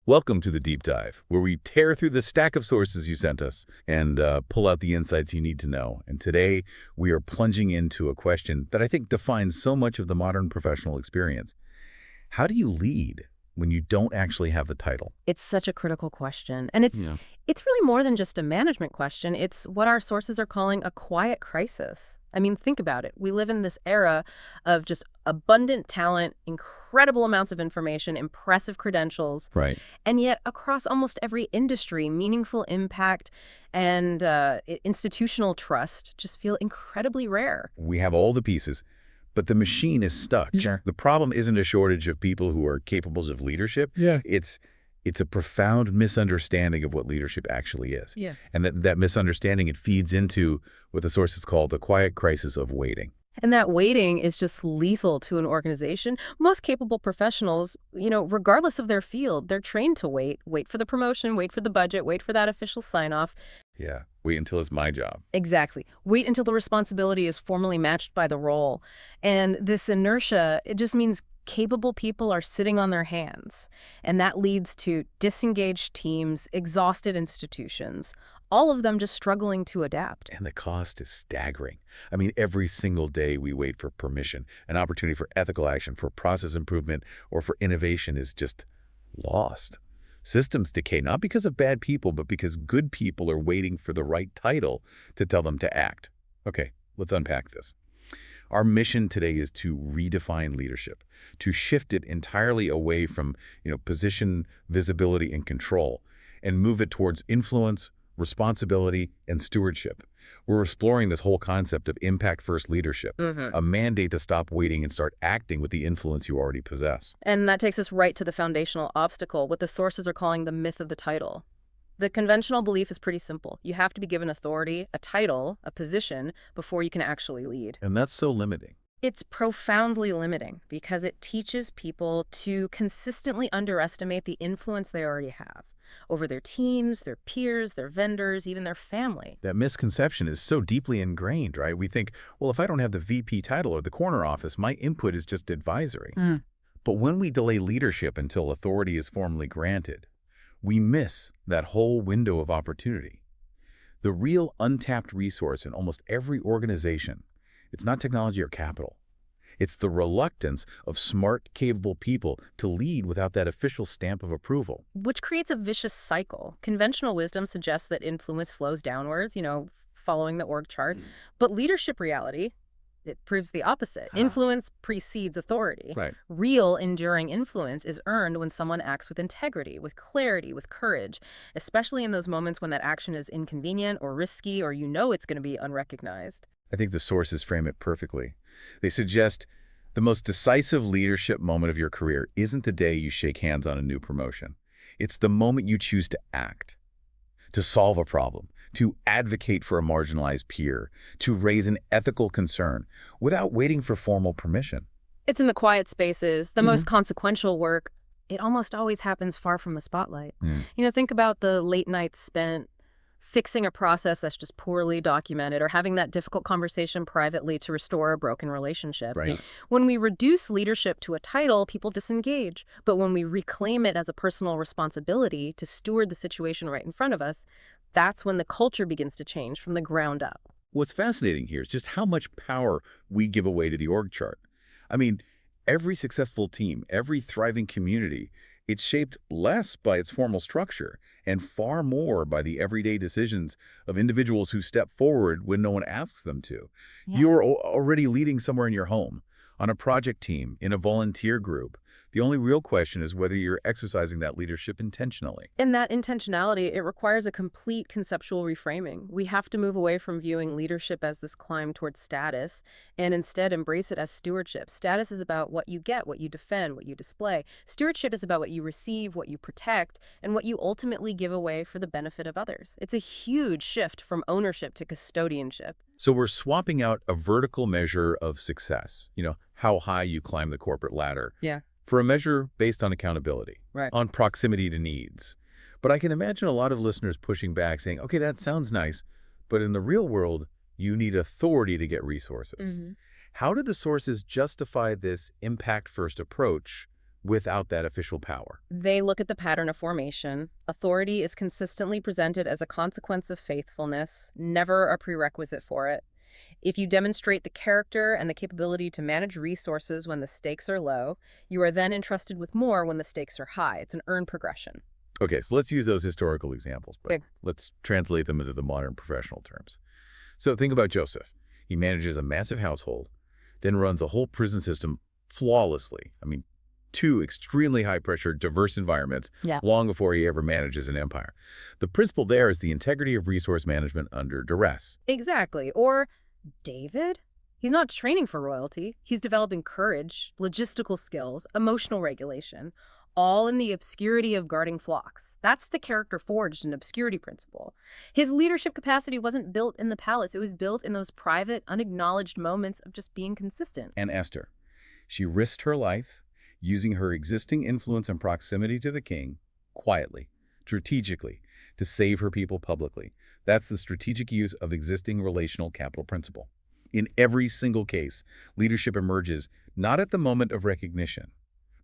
Welcome to the Deep Dive, where we tear through the stack of sources you sent us and pull out the insights you need to know. And today, we are plunging into a question that I think defines so much of the modern professional experience. How do you lead when you don't actually have the title? It's such a critical question. And it's Yeah. it's really more than just a management question. It's what our sources are calling a quiet crisis. I mean, think about it. We live in this era of just abundant talent, incredible amounts of information, impressive credentials, Right. and yet across almost every industry, meaningful impact and institutional trust just feel incredibly rare. We have all the pieces, but the machine is stuck. Sure. The problem isn't a shortage of people who are capable of leadership. Yeah. It's a profound misunderstanding of what leadership actually is. Yeah. And that misunderstanding, it feeds into what the sources call the quiet crisis of waiting. And that waiting is just lethal to an organization. Most capable professionals, regardless of their field, they're trained to wait for the promotion, wait for the budget, wait for that official sign-off. Yeah. Wait until it's my job. Exactly. Wait until the responsibility is formally matched by the role. And this inertia, it just means capable people are sitting on their hands. And that leads to disengaged teams, exhausted institutions, all of them just struggling to adapt. And the cost is staggering. I mean, every single day we wait for permission, an opportunity for ethical action, for process improvement, or for innovation is just lost. Systems decay, not because of bad people, but because good people are waiting for the right title to tell them to act. Okay, let's unpack this. Our mission today is to redefine leadership, to shift it entirely away from, position, visibility, and control, and move it towards influence, responsibility, and stewardship. We're exploring this whole concept of impact-first leadership, a mandate to stop waiting and start acting with the influence you already possess. And that takes us right to the foundational obstacle, what the sources are calling the myth of the title. The conventional belief is pretty simple. You have to be given authority, a title, a position, before you can actually lead. And that's so limiting. It's profoundly limiting because it teaches people to consistently underestimate the influence they already have over their teams, their peers, their vendors, even their family. That misconception is so deeply ingrained, right? We think, well, if I don't have the VP title or the corner office, my input is just advisory. But when we delay leadership until authority is formally granted, we miss that whole window of opportunity. The real untapped resource in almost every organization, it's not technology or capital. It's the reluctance of smart, capable people to lead without that official stamp of approval. Which creates a vicious cycle. Conventional wisdom suggests that influence flows downwards, following the org chart. But leadership reality, it proves the opposite. Influence precedes authority. Right. Real, enduring influence is earned when someone acts with integrity, with clarity, with courage, especially in those moments when that action is inconvenient or risky or it's going to be unrecognized. I think the sources frame it perfectly. They suggest the most decisive leadership moment of your career isn't the day you shake hands on a new promotion. It's the moment you choose to act, to solve a problem, to advocate for a marginalized peer, to raise an ethical concern without waiting for formal permission. It's in the quiet spaces, the most consequential work. It almost always happens far from the spotlight. Think about the late nights spent fixing a process that's just poorly documented or having that difficult conversation privately to restore a broken relationship. Right. When we reduce leadership to a title, people disengage. But when we reclaim it as a personal responsibility to steward the situation right in front of us, that's when the culture begins to change from the ground up. What's fascinating here is just how much power we give away to the org chart. I mean, every successful team, every thriving community, it's shaped less by its formal structure and far more by the everyday decisions of individuals who step forward when no one asks them to. Yeah. You're already leading somewhere in your home, on a project team, in a volunteer group. The only real question is whether you're exercising that leadership intentionally. And that intentionality, it requires a complete conceptual reframing. We have to move away from viewing leadership as this climb towards status and instead embrace it as stewardship. Status is about what you get, what you defend, what you display. Stewardship is about what you receive, what you protect, and what you ultimately give away for the benefit of others. It's a huge shift from ownership to custodianship. So we're swapping out a vertical measure of success, how high you climb the corporate ladder, Yeah. for a measure based on accountability, Right. on proximity to needs. But I can imagine a lot of listeners pushing back saying, okay, that sounds nice, but in the real world, you need authority to get resources. How do the sources justify this impact-first approach without that official power. They look at the pattern of formation. Authority is consistently presented as a consequence of faithfulness, never a prerequisite for it. If you demonstrate the character and the capability to manage resources when the stakes are low, you are then entrusted with more when the stakes are high. It's an earned progression. Okay, so let's use those historical examples, but Okay. let's translate them into the modern professional terms. So think about Joseph. He manages a massive household, then runs a whole prison system flawlessly. I mean, two extremely high-pressure, diverse environments Yeah. long before he ever manages an empire. The principle there is the integrity of resource management under duress. Exactly. Or David? He's not training for royalty. He's developing courage, logistical skills, emotional regulation, all in the obscurity of guarding flocks. That's the character forged in obscurity principle. His leadership capacity wasn't built in the palace. It was built in those private, unacknowledged moments of just being consistent. And Esther, she risked her life using her existing influence and proximity to the king quietly, strategically, to save her people publicly. That's the strategic use of existing relational capital principle. In every single case, leadership emerges not at the moment of recognition,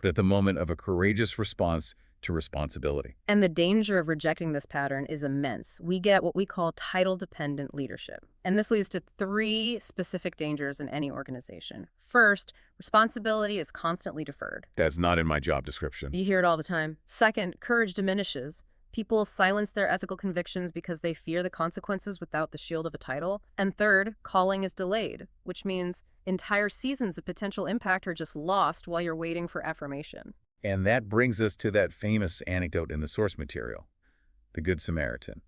but at the moment of a courageous response to responsibility. And the danger of rejecting this pattern is immense. We get what we call title-dependent leadership. And this leads to three specific dangers in any organization. First, responsibility is constantly deferred. That's not in my job description. You hear it all the time. Second, courage diminishes. People silence their ethical convictions because they fear the consequences without the shield of a title. And third, calling is delayed, which means entire seasons of potential impact are just lost while you're waiting for affirmation. And that brings us to that famous anecdote in the source material, the Good Samaritan.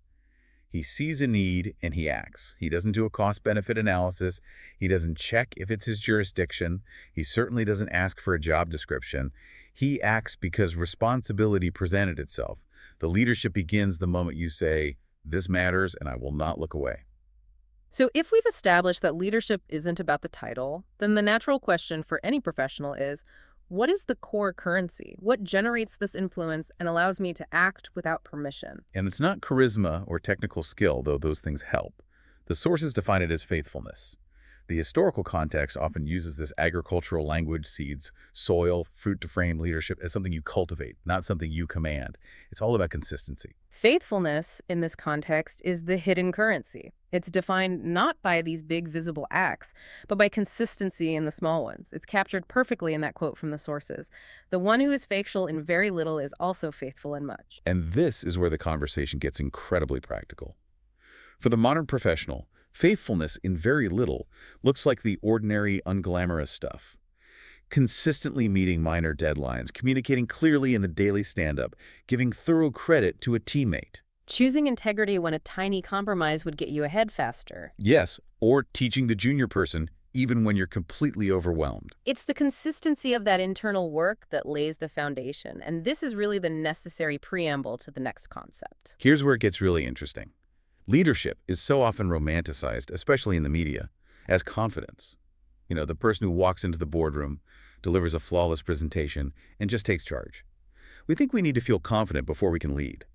He sees a need and he acts. He doesn't do a cost-benefit analysis. He doesn't check if it's his jurisdiction. He certainly doesn't ask for a job description. He acts because responsibility presented itself. The leadership begins the moment you say, "This matters and I will not look away." So if we've established that leadership isn't about the title, then the natural question for any professional is, what is the core currency? What generates this influence and allows me to act without permission? And it's not charisma or technical skill, though those things help. The sources define it as faithfulness. The historical context often uses this agricultural language, seeds, soil, fruit to frame leadership as something you cultivate, not something you command. It's all about consistency. Faithfulness, in this context, is the hidden currency. It's defined not by these big visible acts, but by consistency in the small ones. It's captured perfectly in that quote from the sources. The one who is faithful in very little is also faithful in much. And this is where the conversation gets incredibly practical. For the modern professional, faithfulness in very little looks like the ordinary, unglamorous stuff. Consistently meeting minor deadlines, communicating clearly in the daily stand-up, giving thorough credit to a teammate. Choosing integrity when a tiny compromise would get you ahead faster. Yes, or teaching the junior person even when you're completely overwhelmed. It's the consistency of that internal work that lays the foundation, and this is really the necessary preamble to the next concept. Here's where it gets really interesting. Leadership is so often romanticized, especially in the media, as confidence. You know, the person who walks into the boardroom, delivers a flawless presentation, and just takes charge. We think we need to feel confident before we can lead.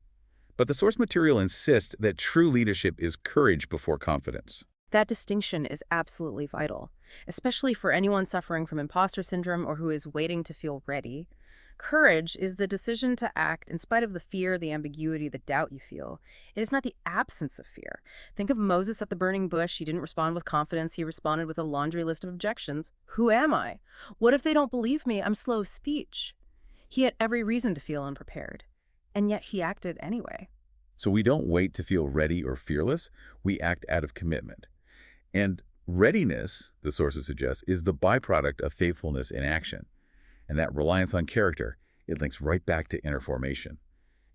But the source material insists that true leadership is courage before confidence. That distinction is absolutely vital, especially for anyone suffering from imposter syndrome or who is waiting to feel ready. Courage is the decision to act in spite of the fear, the ambiguity, the doubt you feel. It is not the absence of fear. Think of Moses at the burning bush. He didn't respond with confidence. He responded with a laundry list of objections. Who am I? What if they don't believe me? I'm slow of speech. He had every reason to feel unprepared, and yet he acted anyway. So we don't wait to feel ready or fearless. We act out of commitment. And readiness, the sources suggest, is the byproduct of faithfulness in action. And that reliance on character, it links right back to inner formation.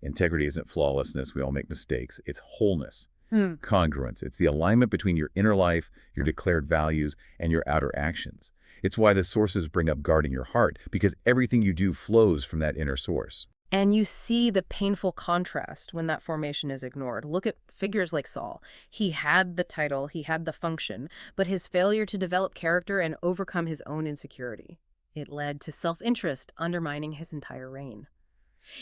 Integrity isn't flawlessness. We all make mistakes. It's wholeness, congruence. It's the alignment between your inner life, your declared values, and your outer actions. It's why the sources bring up guarding your heart, because everything you do flows from that inner source. And you see the painful contrast when that formation is ignored. Look at figures like Saul. He had the title, he had the function, but his failure to develop character and overcome his own insecurity. It led to self-interest, undermining his entire reign.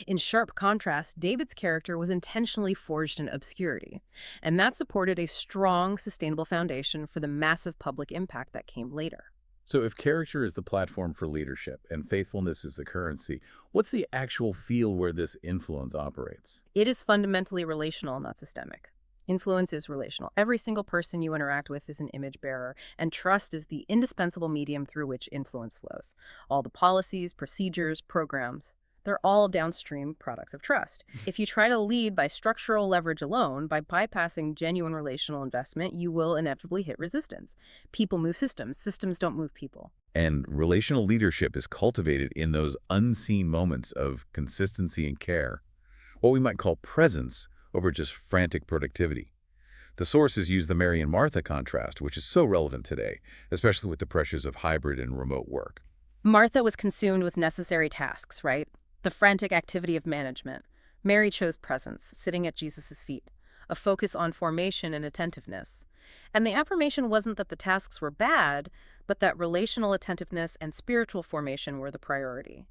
In sharp contrast, David's character was intentionally forged in obscurity, and that supported a strong, sustainable foundation for the massive public impact that came later. So if character is the platform for leadership and faithfulness is the currency, what's the actual field where this influence operates? It is fundamentally relational, not systemic. Influence is relational. Every single person you interact with is an image bearer, and trust is the indispensable medium through which influence flows. All the policies, procedures, programs, they're all downstream products of trust. If you try to lead by structural leverage alone, by bypassing genuine relational investment, you will inevitably hit resistance. People move systems, systems don't move people. And relational leadership is cultivated in those unseen moments of consistency and care, what we might call presence over just frantic productivity. The sources use the Mary and Martha contrast, which is so relevant today, especially with the pressures of hybrid and remote work. Martha was consumed with necessary tasks, right? The frantic activity of management. Mary chose presence, sitting at Jesus' feet, a focus on formation and attentiveness. And the affirmation wasn't that the tasks were bad, but that relational attentiveness and spiritual formation were the priority.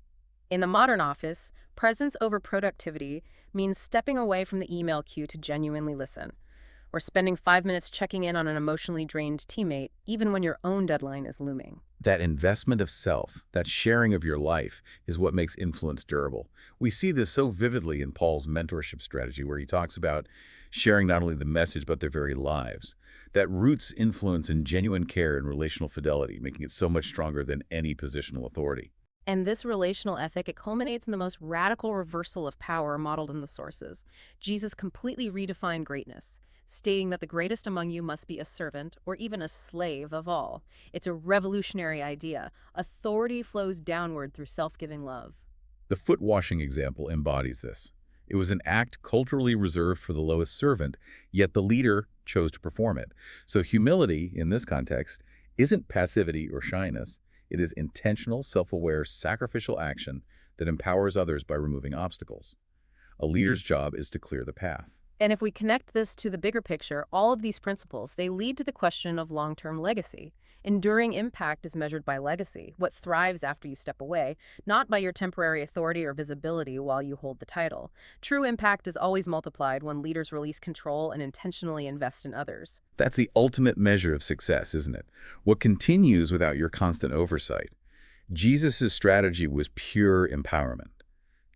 In the modern office, presence over productivity means stepping away from the email queue to genuinely listen, or spending 5 minutes checking in on an emotionally drained teammate, even when your own deadline is looming. That investment of self, that sharing of your life, is what makes influence durable. We see this so vividly in Paul's mentorship strategy, where he talks about sharing not only the message, but their very lives. That roots influence in genuine care and relational fidelity, making it so much stronger than any positional authority. And this relational ethic, it culminates in the most radical reversal of power modeled in the sources. Jesus completely redefined greatness, stating that the greatest among you must be a servant or even a slave of all. It's a revolutionary idea. Authority flows downward through self-giving love. The foot washing example embodies this. It was an act culturally reserved for the lowest servant, yet the leader chose to perform it. So humility, in this context, isn't passivity or shyness. It is intentional, self-aware, sacrificial action that empowers others by removing obstacles. A leader's job is to clear the path. And if we connect this to the bigger picture, all of these principles, they lead to the question of long-term legacy. Enduring impact is measured by legacy, what thrives after you step away, not by your temporary authority or visibility while you hold the title. True impact is always multiplied when leaders release control and intentionally invest in others. That's the ultimate measure of success, isn't it? What continues without your constant oversight? Jesus' strategy was pure empowerment,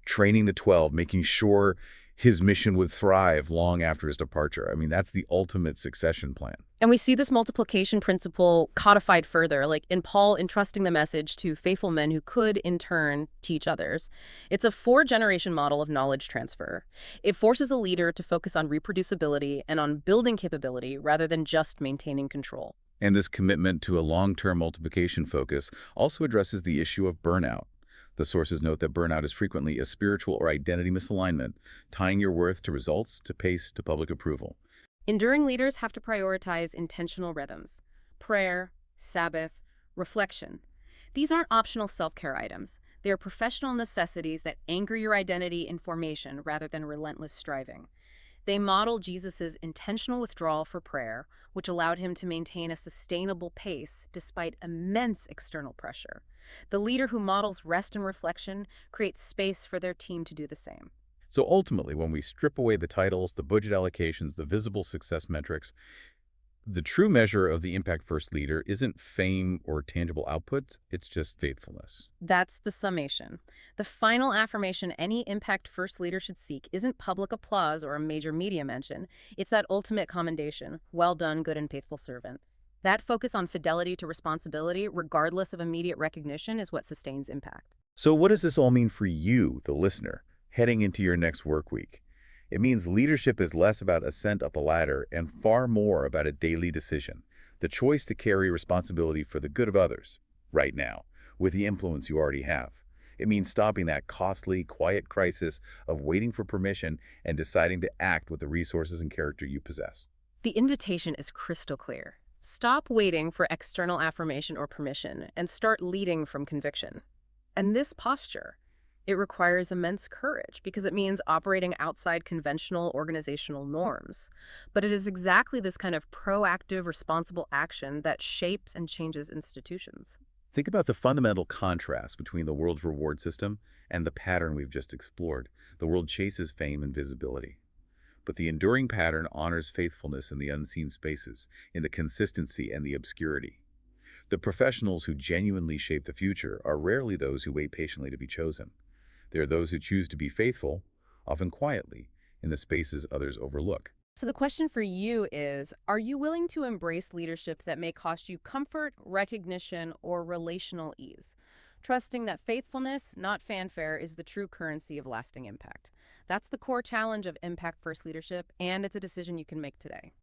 training the 12, making sure his mission would thrive long after his departure. I mean, that's the ultimate succession plan. And we see this multiplication principle codified further, like in Paul entrusting the message to faithful men who could, in turn, teach others. It's a 4-generation model of knowledge transfer. It forces a leader to focus on reproducibility and on building capability rather than just maintaining control. And this commitment to a long-term multiplication focus also addresses the issue of burnout. The sources note that burnout is frequently a spiritual or identity misalignment, tying your worth to results, to pace, to public approval. Enduring leaders have to prioritize intentional rhythms: prayer, Sabbath, reflection. These aren't optional self-care items. They are professional necessities that anchor your identity in formation rather than relentless striving. They model Jesus's intentional withdrawal for prayer, which allowed him to maintain a sustainable pace despite immense external pressure. The leader who models rest and reflection creates space for their team to do the same. So ultimately, when we strip away the titles, the budget allocations, the visible success metrics, the true measure of the impact-first leader isn't fame or tangible outputs, it's just faithfulness. That's the summation. The final affirmation any impact-first leader should seek isn't public applause or a major media mention. It's that ultimate commendation: well done, good and faithful servant. That focus on fidelity to responsibility, regardless of immediate recognition, is what sustains impact. So what does this all mean for you, the listener, heading into your next work week? It means leadership is less about ascent up the ladder and far more about a daily decision, the choice to carry responsibility for the good of others, right now, with the influence you already have. It means stopping that costly, quiet crisis of waiting for permission and deciding to act with the resources and character you possess. The invitation is crystal clear. Stop waiting for external affirmation or permission and start leading from conviction. And this posture, it requires immense courage because it means operating outside conventional organizational norms. But it is exactly this kind of proactive, responsible action that shapes and changes institutions. Think about the fundamental contrast between the world's reward system and the pattern we've just explored. The world chases fame and visibility. But the enduring pattern honors faithfulness in the unseen spaces, in the consistency and the obscurity. The professionals who genuinely shape the future are rarely those who wait patiently to be chosen. They are those who choose to be faithful, often quietly, in the spaces others overlook. So the question for you is, are you willing to embrace leadership that may cost you comfort, recognition, or relational ease? Trusting that faithfulness, not fanfare, is the true currency of lasting impact. That's the core challenge of impact first leadership, and it's a decision you can make today.